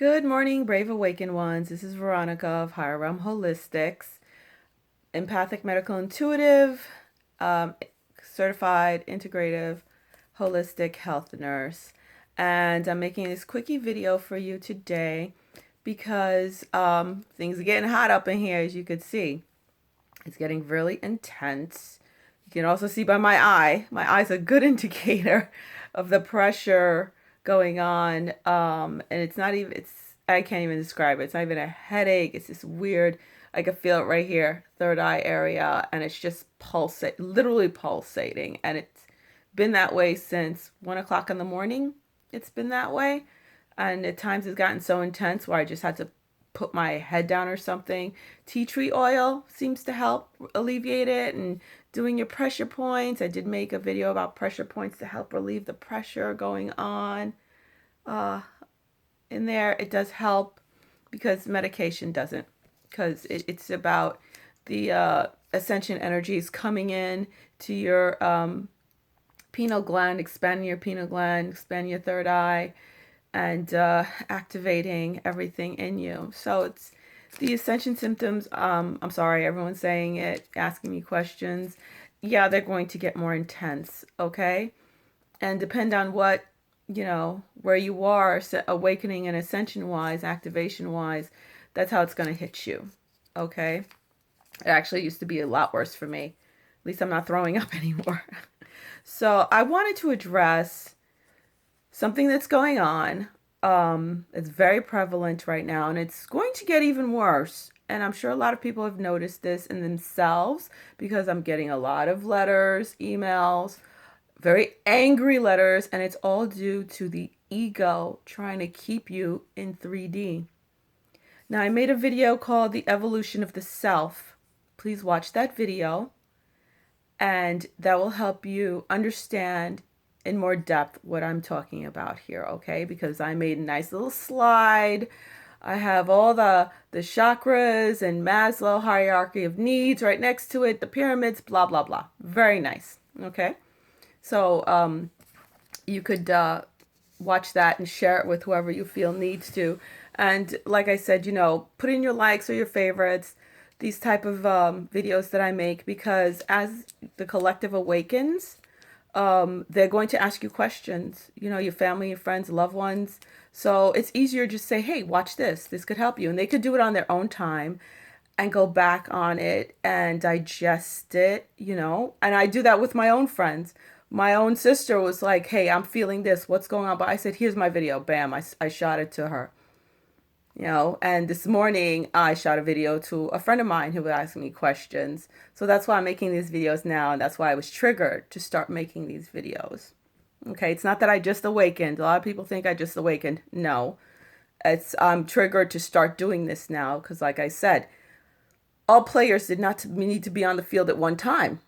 Good morning, brave awakened ones. This is Veronica of Higher Realm Holistics, empathic medical intuitive, um, certified integrative holistic health nurse. And I'm making this quickie video for you today because things are getting hot up in here, as you could see. It's getting really intense. You can also see by my eye. My eye's a good indicator of the pressure going on. And it's not even, I can't even describe it. It's not even a headache. It's just weird. I can feel it right here, third eye area, and it's just literally pulsating. And it's been that way since 1 o'clock in the morning. It's been that way. And at times it's gotten so intense where I just had to put my head down or something. Tea tree oil seems to help alleviate it, and doing your pressure points. I did make a video about pressure points to help relieve the pressure going on in there. It does help because medication doesn't, because it's about the ascension energies coming in to your pineal gland, expanding your pineal gland, expanding your third eye, and activating everything in you. So it's the ascension symptoms. I'm sorry, everyone's saying it, asking me questions. Yeah, they're going to get more intense, okay? And depend on what, where you are, awakening and ascension wise, activation wise, that's how it's going to hit you, okay? It actually used to be a lot worse for me. At least I'm not throwing up anymore. So I wanted to address something that's going on. It's very prevalent right now, and it's going to get even worse. And I'm sure a lot of people have noticed this in themselves because I'm getting a lot of letters, emails, very angry letters, and it's all due to the ego trying to keep you in 3D. Now, I made a video called The Evolution of the Self. Please watch that video, and that will help you understand in more depth what I'm talking about here, okay? Because I made a nice little slide. I have all the chakras and Maslow hierarchy of needs right next to it, the pyramids, blah, blah, blah. Very nice, okay? So you could watch that and share it with whoever you feel needs to. And like I said, put in your likes or your favorites, these type of videos that I make, because as the collective awakens, they're going to ask you questions, your family, your friends, loved ones. So it's easier to just say, hey, watch this. This could help you. And they could do it on their own time and go back on it and digest it, And I do that with my own friends. My own sister was like, hey, I'm feeling this. What's going on? But I said, here's my video. Bam. I shot it to her. And this morning I shot a video to a friend of mine who was asking me questions. So that's why I'm making these videos now. And that's why I was triggered to start making these videos. Okay. It's not that I just awakened. A lot of people think I just awakened. No, I'm triggered to start doing this now. Cause like I said, all players did not need to be on the field at one time,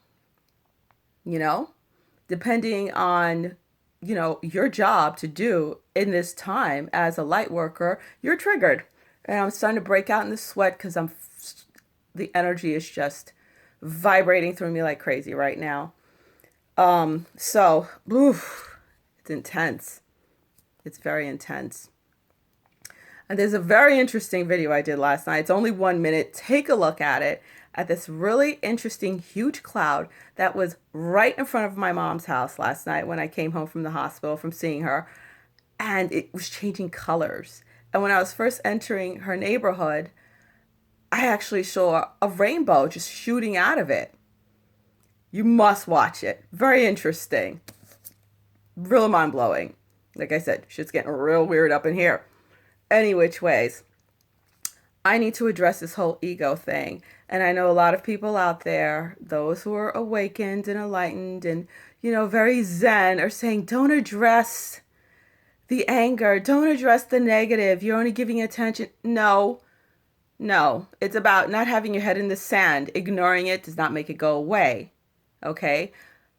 depending on your job to do in this time as a light worker, you're triggered. And I'm starting to break out in the sweat because the energy is just vibrating through me like crazy right now. So it's intense. It's very intense. And there's a very interesting video I did last night. It's only 1 minute. Take a look at it, at this really interesting, huge cloud that was right in front of my mom's house last night when I came home from the hospital from seeing her. And it was changing colors. And when I was first entering her neighborhood, I actually saw a rainbow just shooting out of it. You must watch it. Very interesting. Real mind-blowing. Like I said, shit's getting real weird up in here. Any which ways, I need to address this whole ego thing. And I know a lot of people out there, those who are awakened and enlightened and, very zen, are saying, don't address the anger. Don't address the negative. You're only giving attention. No. It's about not having your head in the sand. Ignoring it does not make it go away. Okay?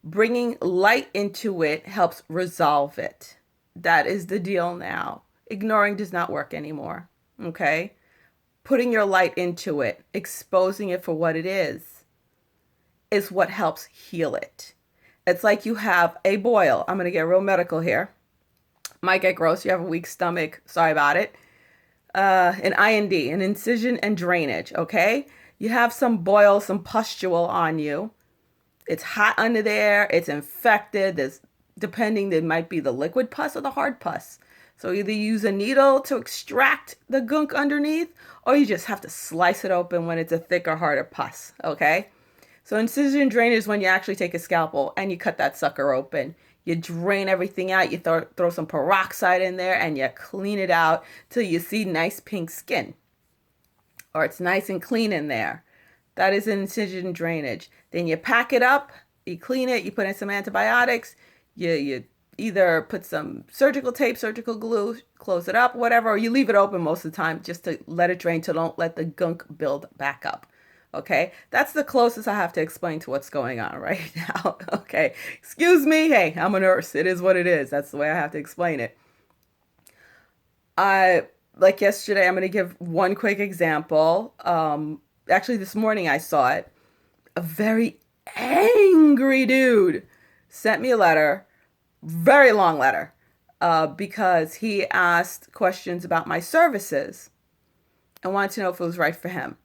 Bringing light into it helps resolve it. That is the deal now. Ignoring does not work anymore. Okay? Putting your light into it, exposing it for what it is what helps heal it. It's like you have a boil. I'm going to get real medical here. Might get gross. You have a weak stomach. Sorry about it. an IND, an incision and drainage, okay? You have some boil, some pustule on you. It's hot under there. It's infected. There's, depending, there might be the liquid pus or the hard pus. So either use a needle to extract the gunk underneath, or you just have to slice it open when it's a thicker, harder pus, okay? So incision drainage is when you actually take a scalpel and you cut that sucker open. You drain everything out. You throw some peroxide in there and you clean it out till you see nice pink skin, or it's nice and clean in there. That is incision drainage. Then you pack it up, you clean it, you put in some antibiotics, you either put some surgical tape, surgical glue, close it up, whatever, or you leave it open most of the time just to let it drain, to don't let the gunk build back up. Okay, that's the closest I have to explain to what's going on right now. Okay, excuse me. Hey, I'm a nurse. It is what it is. That's the way I have to explain it. Like yesterday, I'm going to give one quick example. Actually, this morning I saw it. A very angry dude sent me a letter, very long letter, because he asked questions about my services and wanted to know if it was right for him.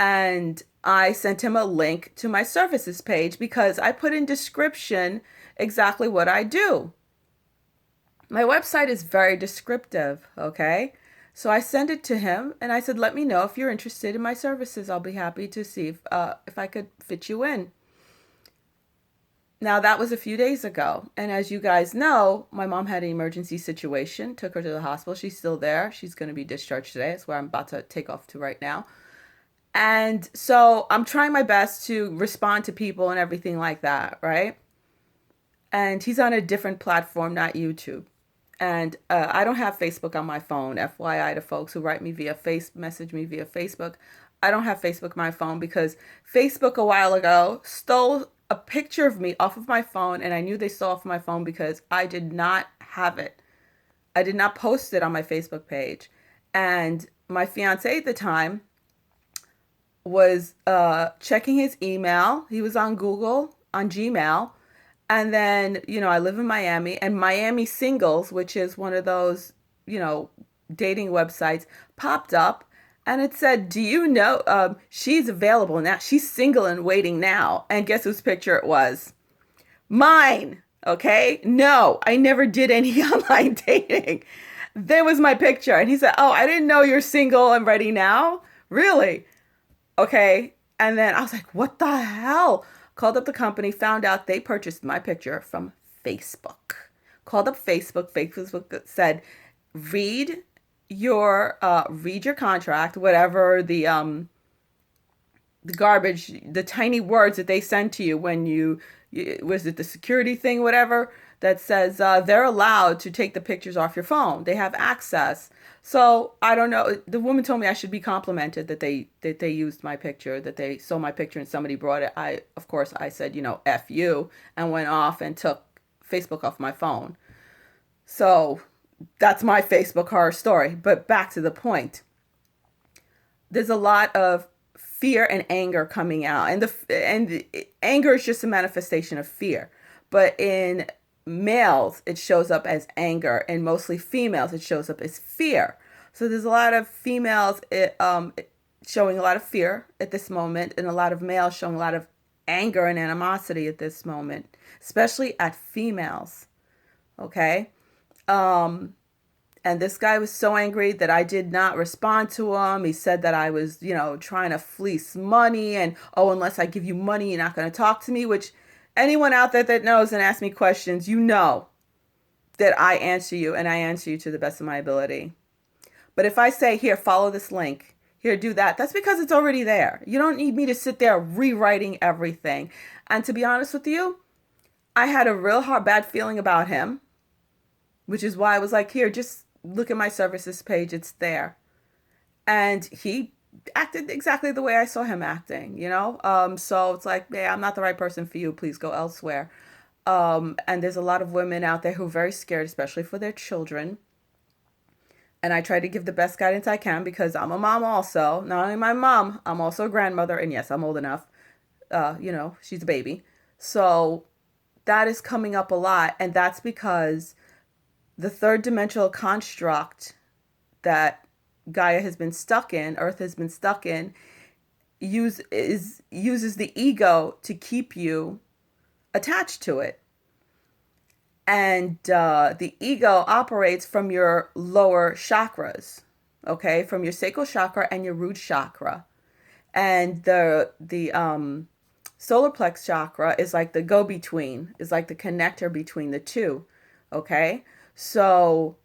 And I sent him a link to my services page because I put in description exactly what I do. My website is very descriptive, okay? So I sent it to him and I said, let me know if you're interested in my services. I'll be happy to see if I could fit you in. Now, that was a few days ago. And as you guys know, my mom had an emergency situation, took her to the hospital. She's still there. She's going to be discharged today. That's where I'm about to take off to right now. And so I'm trying my best to respond to people and everything like that, right? And he's on a different platform, not YouTube. And I don't have Facebook on my phone, FYI to folks who write me message me via Facebook. I don't have Facebook on my phone because Facebook a while ago stole a picture of me off of my phone, and I knew they stole off my phone because I did not have it. I did not post it on my Facebook page. And my fiance at the time was checking his email. He was on Google, on Gmail. And then, I live in Miami, and Miami Singles, which is one of those, dating websites, popped up. And it said, do you know, she's available now. She's single and waiting now. And guess whose picture it was? Mine. Okay. No, I never did any online dating. There was my picture. And he said, oh, I didn't know you're single and ready now. Really? Okay. And then I was like, what the hell? Called up the company, found out they purchased my picture from Facebook. Called up Facebook. Facebook said, read your contract, whatever the garbage, the tiny words that they send to you when was it the security thing, whatever, that says they're allowed to take the pictures off your phone. They have access. So I don't know. The woman told me I should be complimented that they used my picture, that they saw my picture and somebody brought it. Of course, I said, F you, and went off and took Facebook off my phone. So that's my Facebook horror story. But back to the point. There's a lot of fear and anger coming out, and the anger is just a manifestation of fear. But in males, it shows up as anger, and mostly females, it shows up as fear. So there's a lot of females showing a lot of fear at this moment, and a lot of males showing a lot of anger and animosity at this moment, especially at females. Okay. And this guy was so angry that I did not respond to him. He said that I was, trying to fleece money, and, oh, unless I give you money, you're not going to talk to me, which anyone out there that knows and asks me questions, that I answer you, and I answer you to the best of my ability. But if I say, here, follow this link, here, do that, that's because it's already there. You don't need me to sit there rewriting everything. And to be honest with you, I had a real bad feeling about him, which is why I was like, here, just look at my services page. It's there. And he acted exactly the way I saw him acting, So it's like, yeah, I'm not the right person for you. Please go elsewhere. And there's a lot of women out there who are very scared, especially for their children. And I try to give the best guidance I can because I'm a mom also. Not only my mom, I'm also a grandmother. And yes, I'm old enough. She's a baby. So that is coming up a lot. And that's because the third dimensional construct that Gaia has been stuck in, Earth has been stuck in, uses the ego to keep you attached to it. And the ego operates from your lower chakras, okay, from your sacral chakra and your root chakra. And the solar plex chakra is like the go-between, is like the connector between the two, okay? So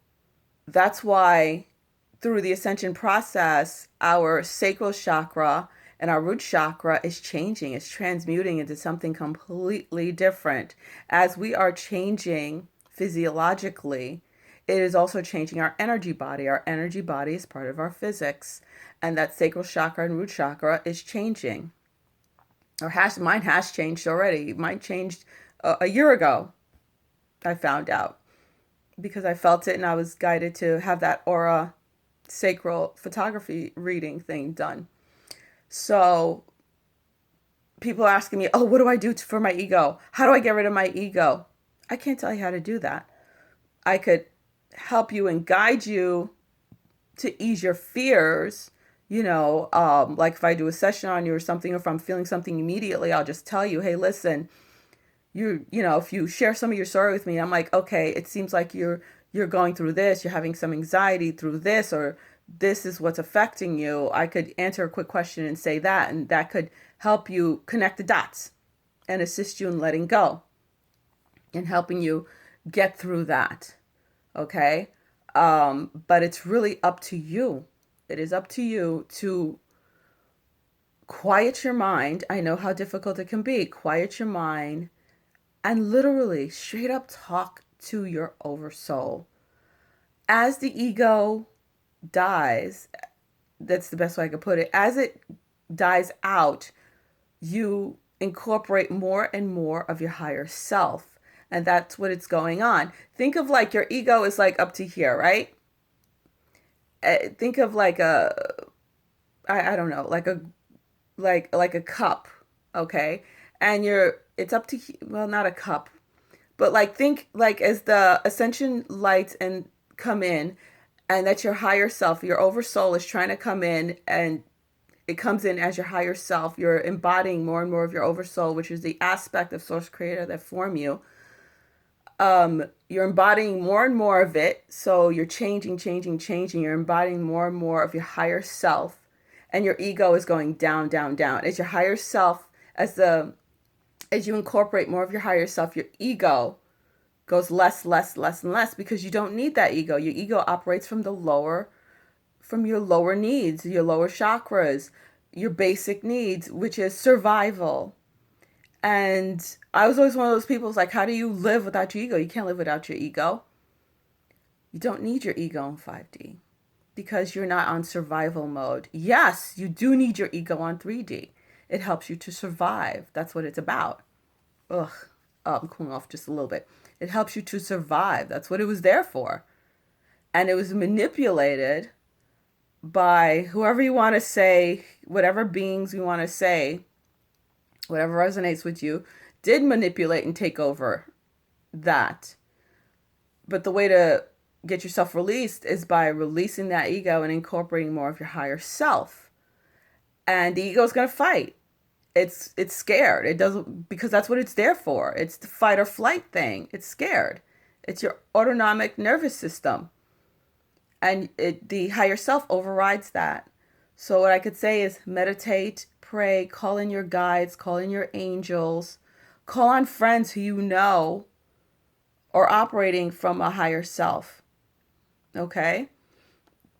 that's why through the ascension process, our sacral chakra and our root chakra is changing. It's transmuting into something completely different. As we are changing physiologically, it is also changing our energy body. Our energy body is part of our physics. And that sacral chakra and root chakra is changing. Mine has changed already. Mine changed a year ago, I found out. Because I felt it and I was guided to have that aura sacral photography reading thing done. So people are asking me, oh, what do I do for my ego? How do I get rid of my ego? I can't tell you how to do that. I could help you and guide you to ease your fears. Like if I do a session on you or something, or if I'm feeling something immediately, I'll just tell you, hey, listen, if you share some of your story with me, I'm like, okay, it seems like you're going through this, you're having some anxiety through this, or this is what's affecting you. I could answer a quick question and say that, and that could help you connect the dots and assist you in letting go and helping you get through that. Okay. But it's really up to you. It is up to you to quiet your mind. I know how difficult it can be. Quiet your mind and literally straight up talk to your oversoul. As the ego dies, that's the best way I could put it, as it dies out, you incorporate more and more of your higher self. And that's what it's going on. Think of like your ego is like up to here, right? Think of like I don't know, like a cup, okay? And it's up to, well, not a cup, but like think like as the ascension lights and come in, and that's your higher self, your oversoul is trying to come in, and it comes in as your higher self. You're embodying more and more of your oversoul, which is the aspect of source creator that form you. You're embodying more and more of it. So you're changing. You're embodying more and more of your higher self, and your ego is going down, down, down. As your higher self, as you incorporate more of your higher self, your ego goes less, less, less, and less, because you don't need that ego. Your ego operates from your lower needs, your lower chakras, your basic needs, which is survival. And I was always one of those people who's like, how do you live without your ego? You can't live without your ego. You don't need your ego in 5D because you're not on survival mode. Yes, you do need your ego on 3D. It helps you to survive. That's what it's about. Ugh, I'm cooling off just a little bit. It helps you to survive. That's what it was there for. And it was manipulated by whoever you want to say, whatever beings you want to say, whatever resonates with you, did manipulate and take over that. But the way to get yourself released is by releasing that ego and incorporating more of your higher self. And the ego is going to fight. It's scared. It doesn't, because that's what it's there for. It's the fight or flight thing. It's scared. It's your autonomic nervous system. And the higher self overrides that. So what I could say is meditate, pray, call in your guides, call in your angels, call on friends who you know are operating from a higher self. Okay?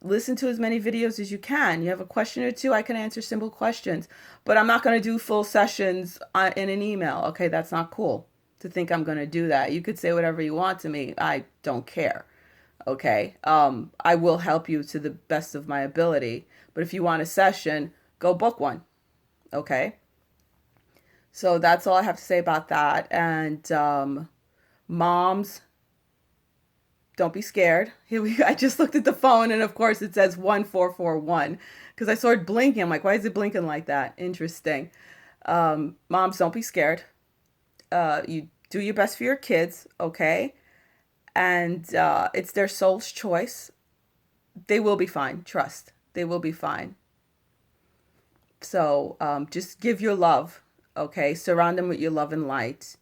Listen to as many videos as you can. You have a question or two, I can answer simple questions. But I'm not going to do full sessions in an email. Okay, that's not cool to think I'm going to do that. You could say whatever you want to me. I don't care. Okay? I will help you to the best of my ability. But if you want a session, go book one. Okay? So that's all I have to say about that. And moms, don't be scared. I just looked at the phone, and of course it says 1441 because I saw it blinking. I'm like, why is it blinking like that? Interesting. Moms, don't be scared. You do your best for your kids, okay? And it's their soul's choice. They will be fine. Trust. They will be fine. So just give your love. Okay. Surround them with your love and light.